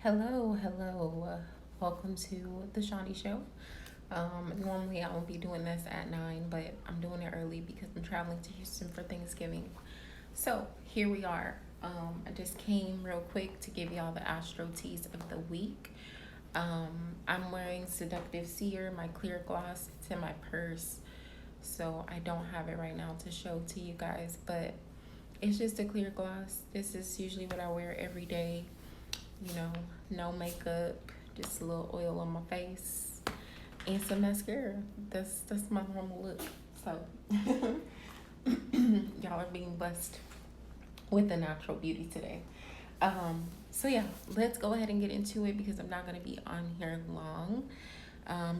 Hello. Welcome to the Shawnee Show. Normally I won't be doing this at 9, but I'm doing it early because I'm traveling to Houston for Thanksgiving. So here we are. I just came real quick to give y'all the Astroteas of the week. I'm wearing Seductive Seer, my clear gloss. It's in my purse, so I don't have it right now to show to you guys, but it's just a clear gloss. This is usually what I wear every day. No makeup, just a little oil on my face and some mascara. That's my normal look. So y'all are being blessed with the natural beauty today. So yeah, let's go ahead and get into it because I'm not gonna be on here long.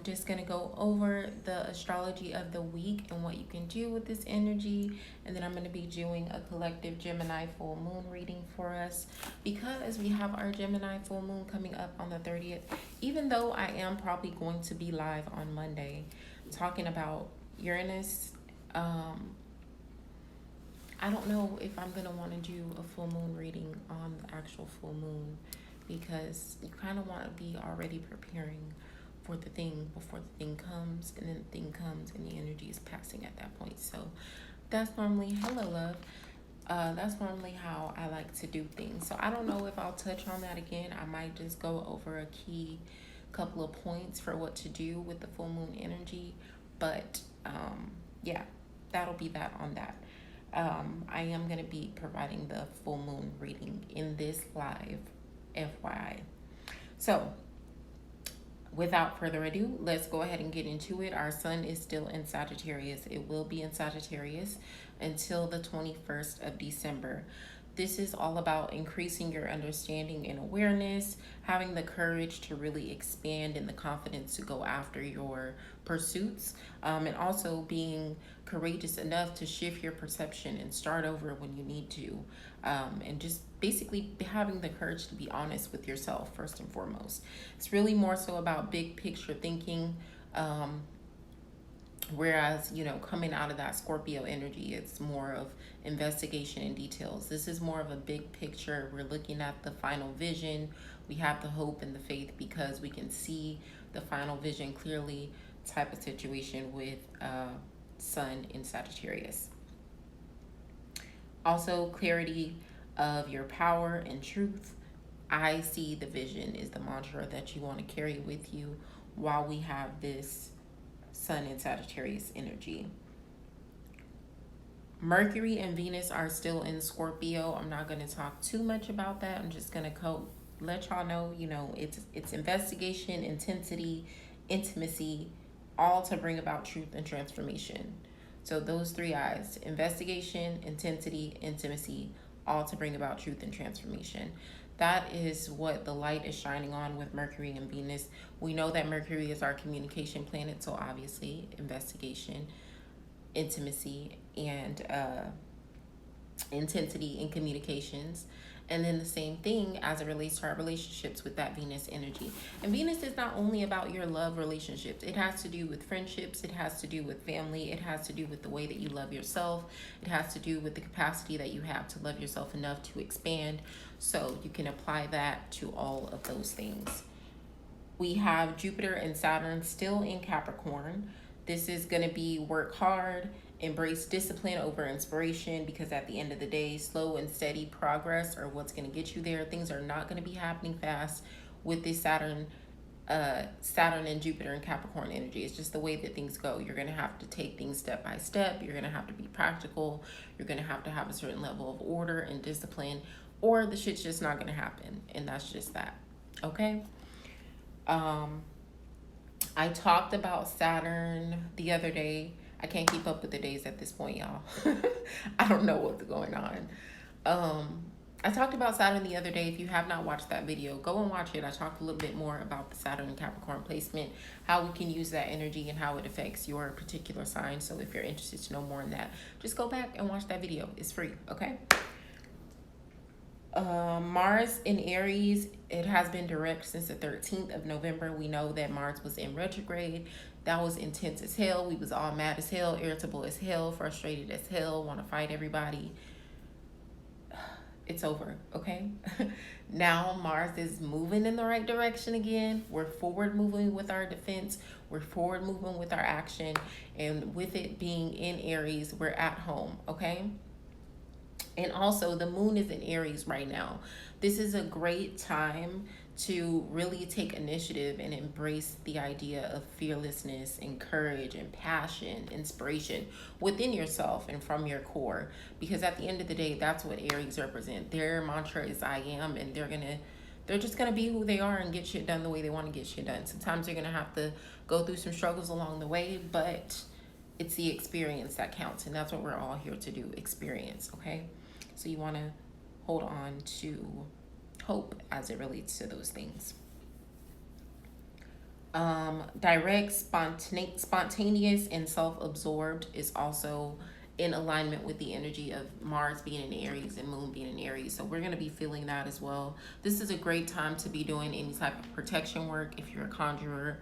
Just gonna go over the astrology of the week and what you can do with this energy, and then I'm gonna be doing a collective Gemini full moon reading for us because we have our Gemini full moon coming up on the 30th. Even though I am probably going to be live on Monday talking about Uranus, I don't know if I'm gonna want to do a full moon reading on the actual full moon because you kind of want to be already preparing for the thing before the thing comes, and then the thing comes and the energy is passing at that point. So that's normally hello love. That's normally how I like to do things. So I don't know if I'll touch on that again. I might just go over a key couple of points for what to do with the full moon energy, but yeah, that'll be that on that. I am going to be providing the full moon reading in this live, FYI. So without further ado, let's go ahead and get into it. Our sun is still in Sagittarius. It will be in Sagittarius until the 21st of December. This is all about increasing your understanding and awareness, having the courage to really expand and the confidence to go after your pursuits, and also being courageous enough to shift your perception and start over when you need to, and just basically having the courage to be honest with yourself first and foremost. It's really more so about big picture thinking. Whereas, coming out of that Scorpio energy, it's more of investigation and details. This is more of a big picture. We're looking at the final vision. We have the hope and the faith because we can see the final vision clearly type of situation with Sun in Sagittarius. Also, clarity of your power and truth. I see the vision is the mantra that you want to carry with you while we have this Sun in Sagittarius energy. Mercury and Venus are still in Scorpio. I'm not going to talk too much about that. I'm just going to let y'all know, it's investigation, intensity, intimacy, all to bring about truth and transformation. So those three I's: investigation, intensity, intimacy, all to bring about truth and transformation. That is what the light is shining on with Mercury and Venus. We know that Mercury is our communication planet, so obviously investigation, intimacy, and intensity in communications. And then the same thing as it relates to our relationships with that Venus energy. And Venus is not only about your love relationships. It has to do with friendships. It has to do with family. It has to do with the way that you love yourself. It has to do with the capacity that you have to love yourself enough to expand. So you can apply that to all of those things. We have Jupiter and Saturn still in Capricorn. This is going to be work hard, embrace discipline over inspiration, because at the end of the day, slow and steady progress are what's going to get you there. Things are not going to be happening fast with this Saturn and Jupiter and Capricorn energy. It's just the way that things go. You're going to have to take things step by step. You're going to have to be practical. You're going to have a certain level of order and discipline, or the shit's just not going to happen. And that's just that. Okay? I talked about Saturn the other day. I can't keep up with the days at this point, y'all. I don't know what's going on. I talked about Saturn the other day. If you have not watched that video, go and watch it. I talked a little bit more about the Saturn and Capricorn placement, how we can use that energy and how it affects your particular sign. So if you're interested to know more on that, just go back and watch that video. It's free, okay? Mars in Aries, it has been direct since the 13th of November. We know that Mars was in retrograde. That was intense as hell. We was all mad as hell, irritable as hell, frustrated as hell, want to fight everybody. It's over, okay? Now Mars is moving in the right direction again. We're forward moving with our defense. We're forward moving with our action. And with it being in Aries, we're at home, okay? And also, the moon is in Aries right now. This is a great time to really take initiative and embrace the idea of fearlessness and courage and passion, inspiration within yourself and from your core. Because at the end of the day, that's what Aries represent. Their mantra is I am, and they're just gonna be who they are and get shit done the way they want to get shit done. Sometimes they're gonna have to go through some struggles along the way, but it's the experience that counts, and that's what we're all here to do, experience, okay? So you want to hold on to hope as it relates to those things. Direct, spontaneous, and self-absorbed is also in alignment with the energy of Mars being in Aries and Moon being in Aries. So we're going to be feeling that as well. This is a great time to be doing any type of protection work if you're a conjurer.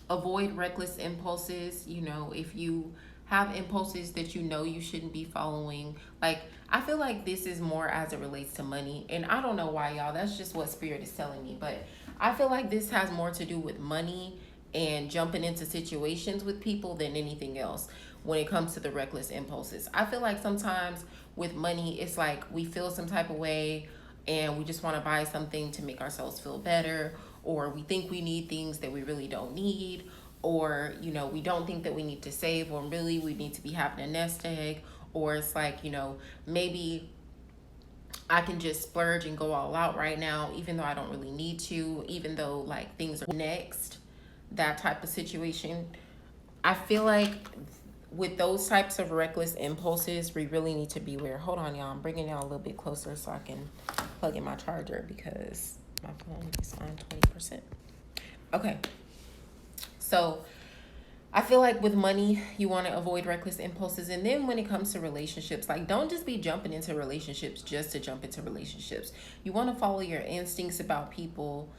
Avoid reckless impulses. You know, if you have impulses that you know you shouldn't be following, like, I feel like this is more as it relates to money, and I don't know why, y'all, that's just what spirit is telling me, but I feel like this has more to do with money and jumping into situations with people than anything else when it comes to the reckless impulses. I feel like sometimes with money, it's like we feel some type of way and we just want to buy something to make ourselves feel better, or we think we need things that we really don't need, or, you know, we don't think that we need to save when really we need to be having a nest egg, or it's like, you know, maybe I can just splurge and go all out right now, even though I don't really need to, even though like things are next, that type of situation. I feel like with those types of reckless impulses, we really need to beware. Hold on, y'all. I'm bringing y'all a little bit closer so I can plug in my charger because my phone is on 20%. Okay. So I feel like with money, you want to avoid reckless impulses. And then when it comes to relationships, like, don't just be jumping into relationships just to jump into relationships. You want to follow your instincts about people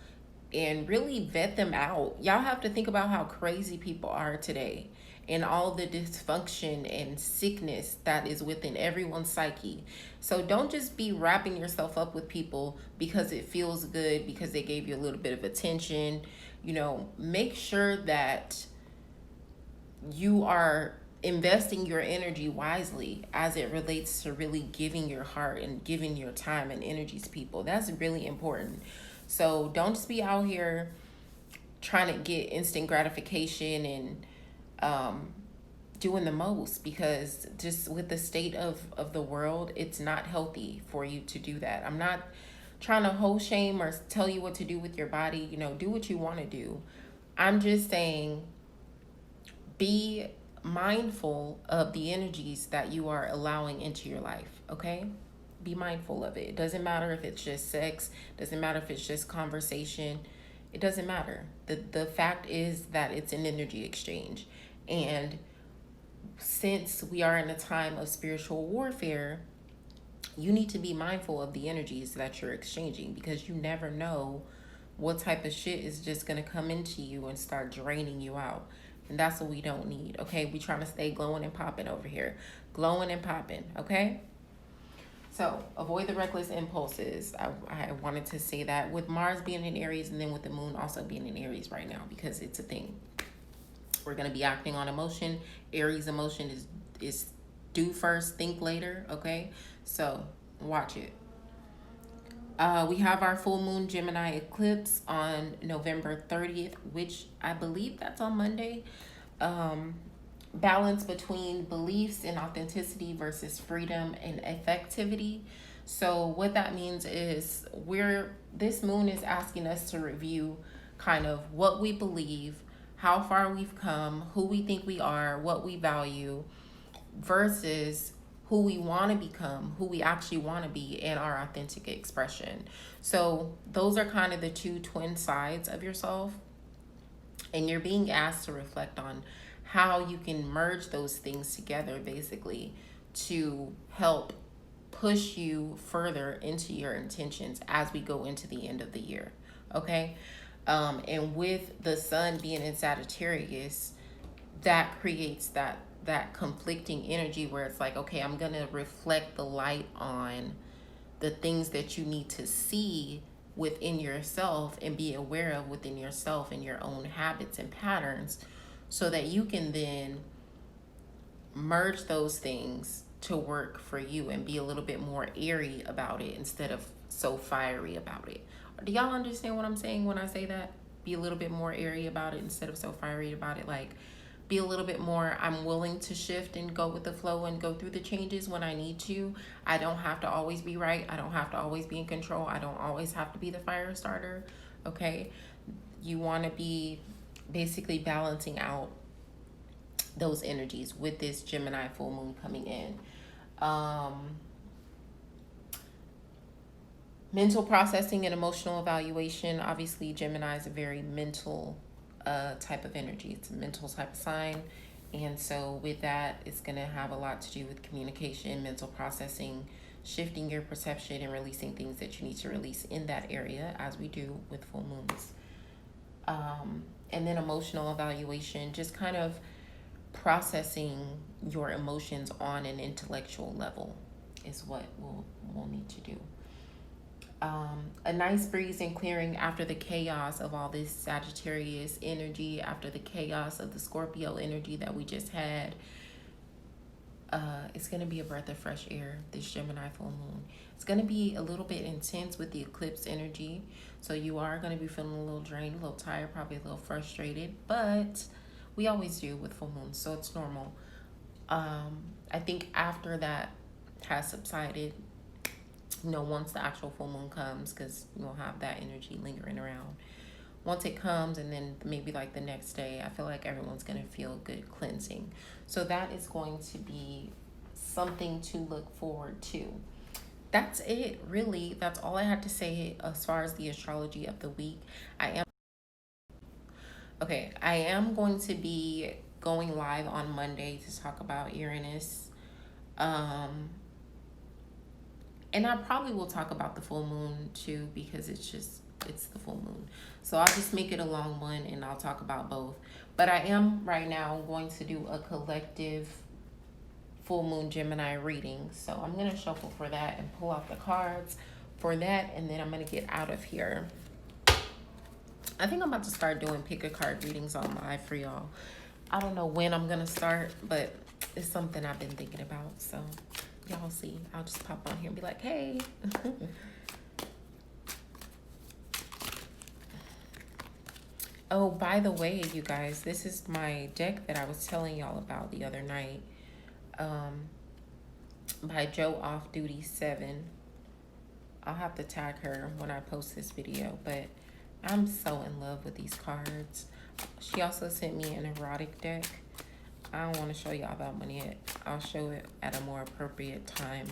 and really vet them out. Y'all have to think about how crazy people are today and all the dysfunction and sickness that is within everyone's psyche. So don't just be wrapping yourself up with people because it feels good, because they gave you a little bit of attention. You know, make sure that you are investing your energy wisely as it relates to really giving your heart and giving your time and energy to people. That's really important. So don't just be out here trying to get instant gratification and doing the most, because just with the state of the world, it's not healthy for you to do that. I'm not trying to hold shame or tell you what to do with your body. You know, do what you want to do. I'm just saying, be mindful of the energies that you are allowing into your life, okay? Be mindful of it. It doesn't matter if it's just sex, doesn't matter if it's just conversation. It doesn't matter. The fact is that it's an energy exchange. And since we are in a time of spiritual warfare, you need to be mindful of the energies that you're exchanging, because you never know what type of shit is just going to come into you and start draining you out. And that's what we don't need, okay? We trying to stay glowing and popping over here. Glowing and popping, okay? So avoid the reckless impulses. I wanted to say that with Mars being in Aries and then with the moon also being in Aries right now, because it's a thing. We're going to be acting on emotion. Aries emotion is do first, think later, okay? So watch it. We have our full moon Gemini eclipse on November 30th, which I believe that's on Monday. Balance between beliefs and authenticity versus freedom and effectivity. So what that means is this moon is asking us to review kind of what we believe, how far we've come, who we think we are, what we value, versus who we want to become, who we actually want to be, and our authentic expression. So those are kind of the two twin sides of yourself. And you're being asked to reflect on how you can merge those things together, basically, to help push you further into your intentions as we go into the end of the year, okay? And with the sun being in Sagittarius, that creates that conflicting energy where it's like, okay, I'm gonna reflect the light on the things that you need to see within yourself and be aware of within yourself and your own habits and patterns, so that you can then merge those things to work for you and be a little bit more airy about it instead of so fiery about it. Do y'all understand what I'm saying when I say that? Be a little bit more airy about it instead of so fiery about it. Like, be a little bit more, I'm willing to shift and go with the flow and go through the changes when I need to. I don't have to always be right. I don't have to always be in control. I don't always have to be the fire starter. Okay? You want to be basically balancing out those energies with this Gemini full moon coming in. Mental processing and emotional evaluation. Obviously, Gemini is a very mental type of energy. It's a mental type of sign. And so with that, it's going to have a lot to do with communication, mental processing, shifting your perception and releasing things that you need to release in that area, as we do with full moons. And then emotional evaluation, just kind of processing your emotions on an intellectual level is what we'll need to do. A nice breeze and clearing after the chaos of all this Sagittarius energy, after the chaos of the Scorpio energy that we just had. It's going to be a breath of fresh air, this Gemini full moon. It's going to be a little bit intense with the eclipse energy. So you are going to be feeling a little drained, a little tired, probably a little frustrated. But we always do with full moons, so it's normal. I think after that has subsided, once the actual full moon comes, because you'll have that energy lingering around. Once it comes, and then maybe like the next day, I feel like everyone's going to feel good cleansing. So that is going to be something to look forward to. That's it, really. That's all I had to say as far as the astrology of the week. I am going to be going live on Monday to talk about Uranus. And I probably will talk about the full moon too, because it's the full moon. So I'll just make it a long one and I'll talk about both. But I am right now going to do a collective full moon Gemini reading. So I'm going to shuffle for that and pull out the cards for that. And then I'm going to get out of here. I think I'm about to start doing pick a card readings on live for y'all. I don't know when I'm going to start, but it's something I've been thinking about. So y'all see, I'll just pop on here and be like, hey. Oh, by the way, you guys, this is my deck that I was telling y'all about the other night, by Joe Off Duty 7. I'll have to tag her when I post this video, but I'm so in love with these cards. She also sent me an erotic deck. I don't want to show y'all that one yet. I'll show it at a more appropriate time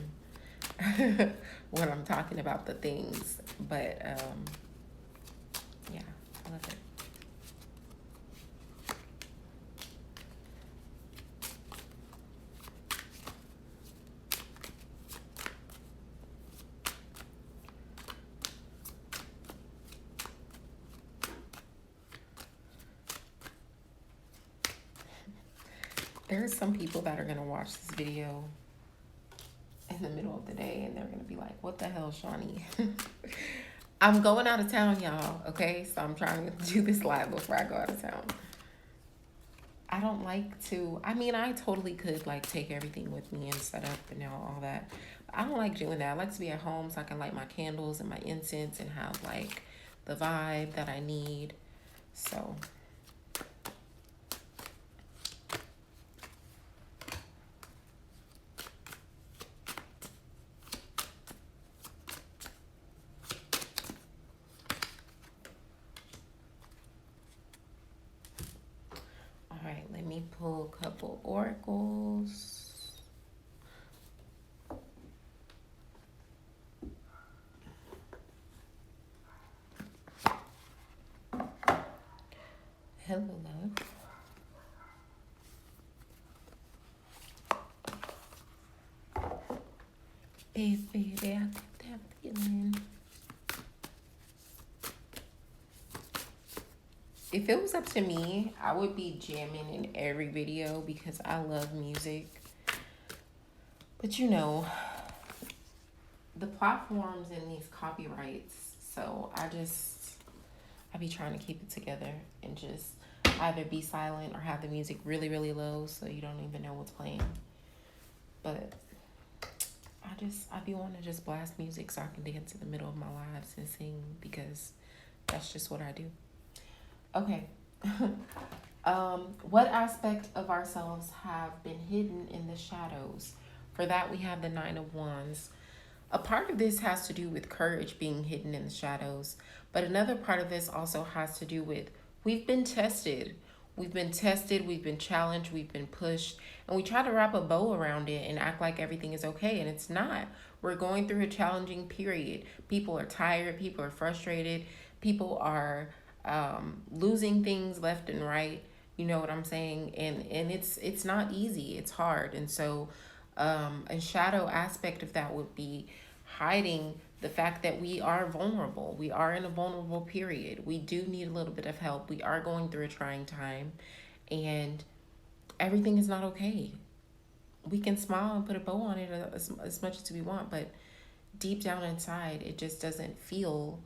when I'm talking about the things. But yeah, I love it. There are some people that are going to watch this video in the middle of the day and they're going to be like, what the hell, Shawnee? I'm going out of town, y'all, okay? So I'm trying to do this live before I go out of town. I don't like to, I mean, I totally could like take everything with me and set up and all that. But I don't like doing that. I like to be at home so I can light my candles and my incense and have like the vibe that I need. So let me pull a couple oracles. Hello, love. Baby, I get that feeling. If it was up to me, I would be jamming in every video because I love music. But the platforms and these copyrights. So I be trying to keep it together and just either be silent or have the music really, really low so you don't even know what's playing. But I be wanting to just blast music so I can dance in the middle of my lives and sing because that's just what I do. Okay. What aspect of ourselves have been hidden in the shadows? For that, we have the Nine of Wands. A part of this has to do with courage being hidden in the shadows, but another part of this also has to do with we've been tested. We've been tested, we've been challenged, we've been pushed, and we try to wrap a bow around it and act like everything is okay, and it's not. We're going through a challenging period. People are tired, people are frustrated, people are losing things left and right. You know what I'm saying? And it's not easy. It's hard. And so a shadow aspect of that would be hiding the fact that we are vulnerable. We are in a vulnerable period. We do need a little bit of help. We are going through a trying time, and everything is not okay. We can smile and put a bow on it as much as we want, but deep down inside, it just doesn't feel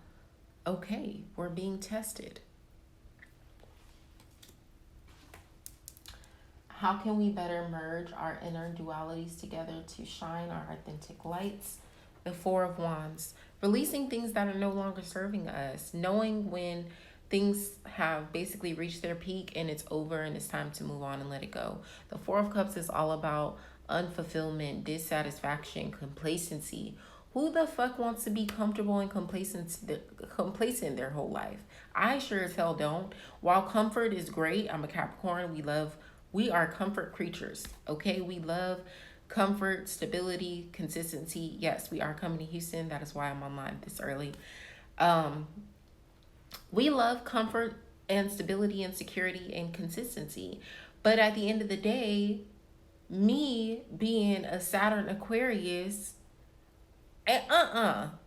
okay. We're being tested. How can we better merge our inner dualities together to shine our authentic lights? The Four of Wands. Releasing things that are no longer serving us. Knowing when things have basically reached their peak and it's over and it's time to move on and let it go. The Four of Cups is all about unfulfillment, dissatisfaction, complacency. Who the fuck wants to be comfortable and complacent their whole life? I sure as hell don't. While comfort is great, I'm a Capricorn. We are comfort creatures, okay? We love comfort, stability, consistency. Yes, we are coming to Houston. That is why I'm online this early. We love comfort and stability and security and consistency. But at the end of the day, me being a Saturn Aquarius,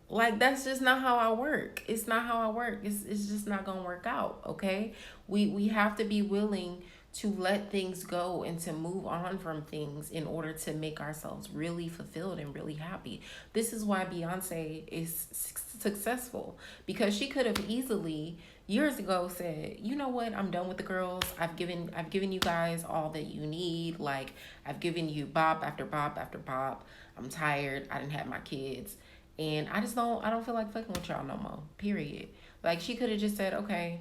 like that's just not how I work. It's not how I work. It's just not gonna work out, okay? We have to be willing to let things go and to move on from things in order to make ourselves really fulfilled and really happy. This is why Beyonce is successful, because she could have easily years ago said, you know what, I'm done with the girls. I've given you guys all that you need. Like, I've given you bop after bop after bop. I'm tired. I didn't have my kids, and I don't feel like fucking with y'all no more, period. Like, she could have just said, okay,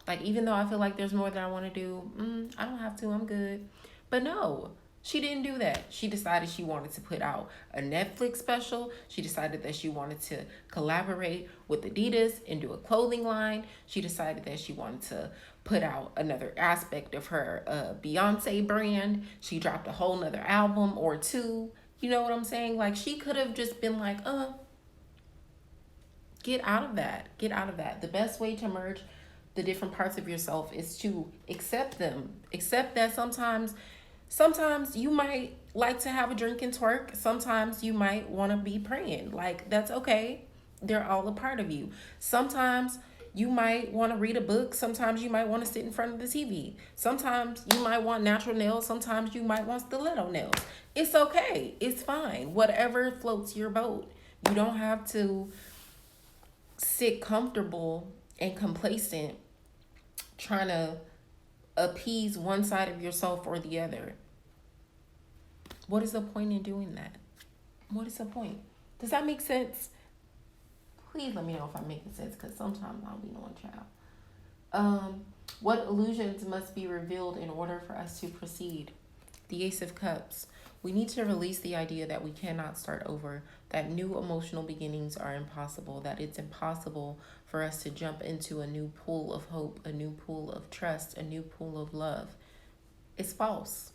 like, even though I feel like there's more that I want to do, I don't have to, I'm good. But no, she didn't do that. She decided she wanted to put out a Netflix special. She decided that she wanted to collaborate with Adidas and do a clothing line. She decided that she wanted to put out another aspect of her Beyonce brand. She dropped a whole nother album or two. You know what I'm saying? Like, she could have just been like, get out of that. Get out of that. The best way to merge the different parts of yourself is to accept them. Accept that sometimes you might like to have a drink and twerk. Sometimes you might want to be praying. Like, that's okay. They're all a part of you. Sometimes you might want to read a book. Sometimes you might want to sit in front of the TV. Sometimes you might want natural nails. Sometimes you might want stiletto nails. It's okay. It's fine. Whatever floats your boat. You don't have to sit comfortable and complacent trying to appease one side of yourself or the other. What is the point in doing that? What is the point? Does that make sense? Please let me know if I'm making sense, because sometimes I'll be knowing, child. What illusions must be revealed in order for us to proceed? The Ace of Cups. We need to release the idea that we cannot start over, that new emotional beginnings are impossible, that it's impossible for us to jump into a new pool of hope, a new pool of trust, a new pool of love. It's false.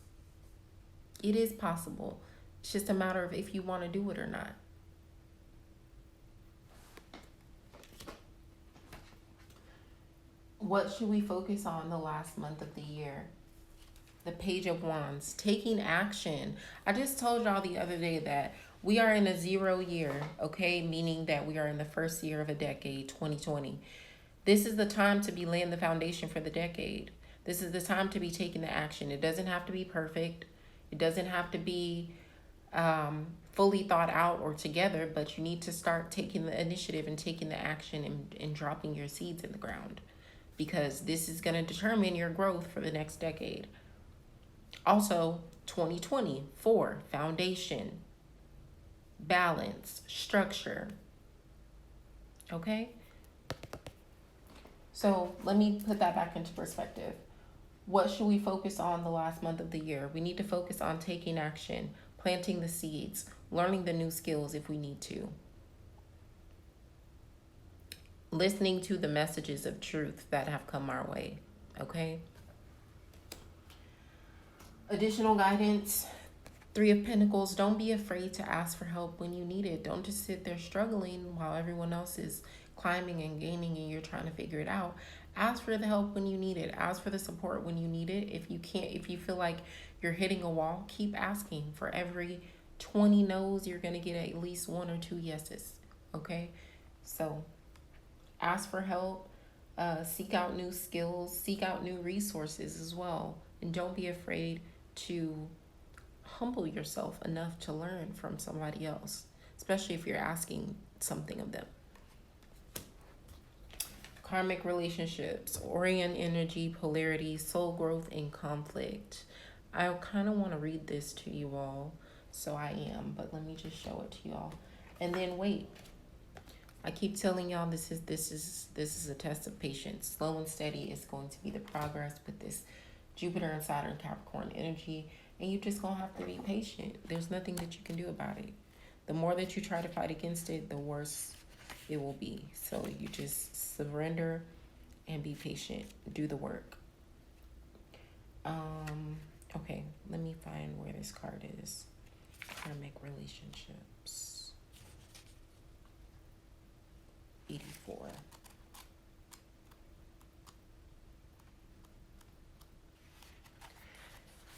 It is possible. It's just a matter of if you want to do it or not. What should we focus on the last month of the year? The Page of Wands, taking action. I just told y'all the other day that we are in a 0 year, okay? Meaning that we are in the first year of a decade, 2020. This is the time to be laying the foundation for the decade. This is the time to be taking the action. It doesn't have to be perfect. It doesn't have to be fully thought out or together, but you need to start taking the initiative and taking the action and dropping your seeds in the ground, because this is going to determine your growth for the next decade. Also, 2024, foundation, balance, structure. Okay? So let me put that back into perspective. What should we focus on the last month of the year? We need to focus on taking action, planting the seeds, learning the new skills if we need to, listening to the messages of truth that have come our way. Okay? Additional guidance, Three of Pentacles. Don't be afraid to ask for help when you need it. Don't just sit there struggling while everyone else is climbing and gaining and you're trying to figure it out. Ask for the help when you need it. Ask for the support when you need it. If you feel like you're hitting a wall, keep asking. For every 20 no's, you're going to get at least 1 or 2 yeses. Okay? So ask for help. Seek out new skills. Seek out new resources as well. And don't be afraid to humble yourself enough to learn from somebody else, especially if you're asking something of them. Karmic relationships, Orion energy, polarity, soul growth, and conflict. I kind of want to read this to you all, so I am, but let me just show it to y'all. And then wait. I keep telling y'all this is a test of patience. Slow and steady is going to be the progress with this Jupiter and Saturn Capricorn energy, and you just gonna have to be patient. There's nothing that you can do about it. The more that you try to fight against it, the worse it will be. So you just surrender and be patient. Do the work. Okay, let me find where this card is. Karmic relationships. 84.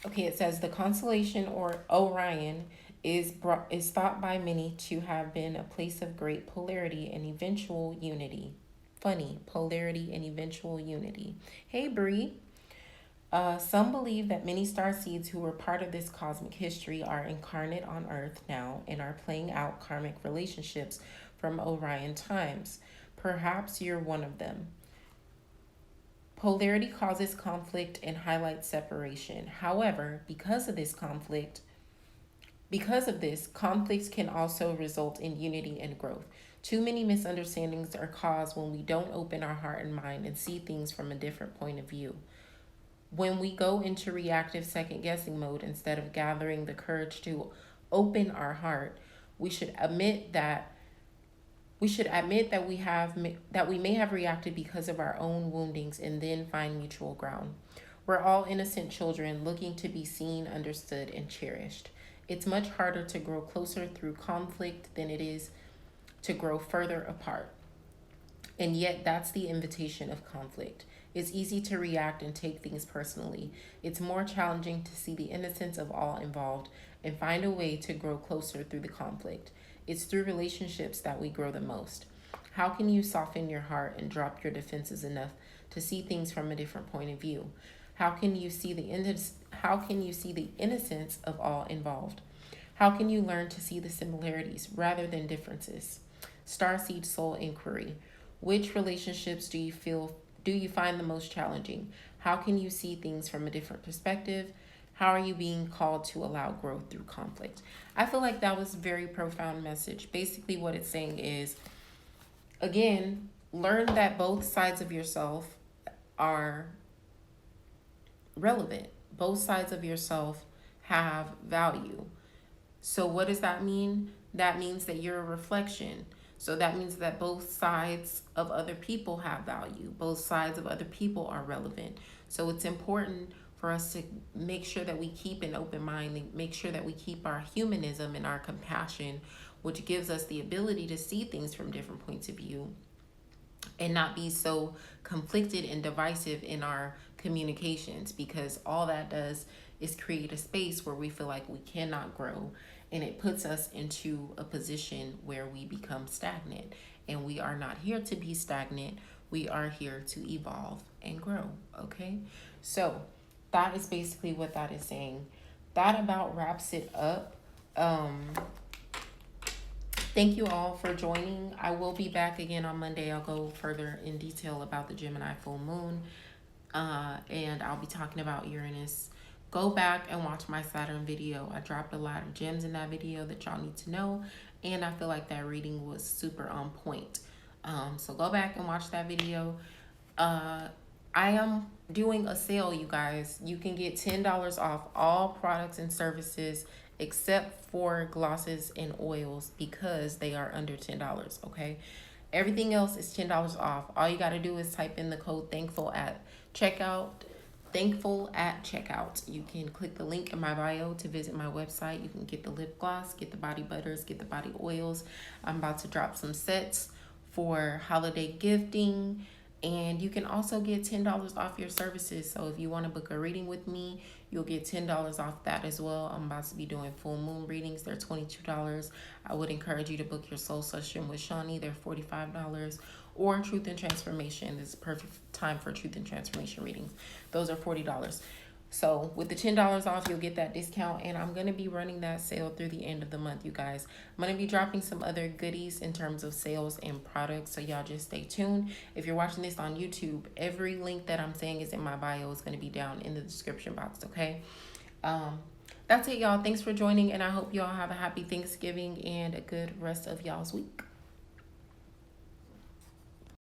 Okay, it says the constellation or Orion is thought by many to have been a place of great polarity and eventual unity. Funny, polarity and eventual unity. Hey, Bree. Some believe that many starseeds who were part of this cosmic history are incarnate on Earth now and are playing out karmic relationships from Orion times. Perhaps you're one of them. Polarity causes conflict and highlights separation. However, because of this, conflicts can also result in unity and growth. Too many misunderstandings are caused when we don't open our heart and mind and see things from a different point of view. When we go into reactive second-guessing mode instead of gathering the courage to open our heart, we should admit that we may have reacted because of our own woundings and then find mutual ground. We're all innocent children looking to be seen, understood, and cherished. It's much harder to grow closer through conflict than it is to grow further apart. And yet, that's the invitation of conflict. It's easy to react and take things personally. It's more challenging to see the innocence of all involved and find a way to grow closer through the conflict. It's through relationships that we grow the most. How can you soften your heart and drop your defenses enough to see things from a different point of view? How can you see the innocence of all involved? How can you learn to see the similarities rather than differences? Starseed Soul Inquiry. Which relationships do you find the most challenging? How can you see things from a different perspective? How are you being called to allow growth through conflict? I feel like that was a very profound message. Basically, what it's saying is, again, learn that both sides of yourself are relevant. Both sides of yourself have value. So what does that mean? That means that you're a reflection. So that means that both sides of other people have value. Both sides of other people are relevant. So it's important for us to make sure that we keep an open mind and make sure that we keep our humanism and our compassion, which gives us the ability to see things from different points of view and not be so conflicted and divisive in our communications, because all that does is create a space where we feel like we cannot grow, and it puts us into a position where we become stagnant. And we are not here to be stagnant. We are here to evolve and grow, okay? So that is basically what that is saying. That about wraps it up. Thank you all for joining. I will be back again on Monday. I'll go further in detail about the Gemini full moon, and I'll be talking about Uranus. Go back and watch my Saturn video. I dropped a lot of gems in that video that y'all need to know, and I feel like that reading was super on point. So go back and watch that video. I am doing a sale, you guys. You can get $10 off all products and services except for glosses and oils because they are under $10, okay? Everything else is $10 off. All you got to do is type in the code thankful at checkout. Thankful at checkout. You can click the link in my bio to visit my website. You can get the lip gloss, get the body butters, get the body oils. I'm about to drop some sets for holiday gifting, and you can also get $10 off your services. So if you want to book a reading with me, you'll get $10 off that as well. I'm about to be doing full moon readings. They're $22. I would encourage you to book your soul session with Shawnee. They're $45. Or Truth and Transformation. This is perfect time for Truth and Transformation readings. Those are $40. So with the $10 off, you'll get that discount, and I'm going to be running that sale through the end of the month, you guys. I'm going to be dropping some other goodies in terms of sales and products, so y'all just stay tuned. If you're watching this on YouTube, every link that I'm saying is in my bio is going to be down in the description box, okay? That's it, y'all. Thanks for joining, and I hope y'all have a happy Thanksgiving and a good rest of y'all's week.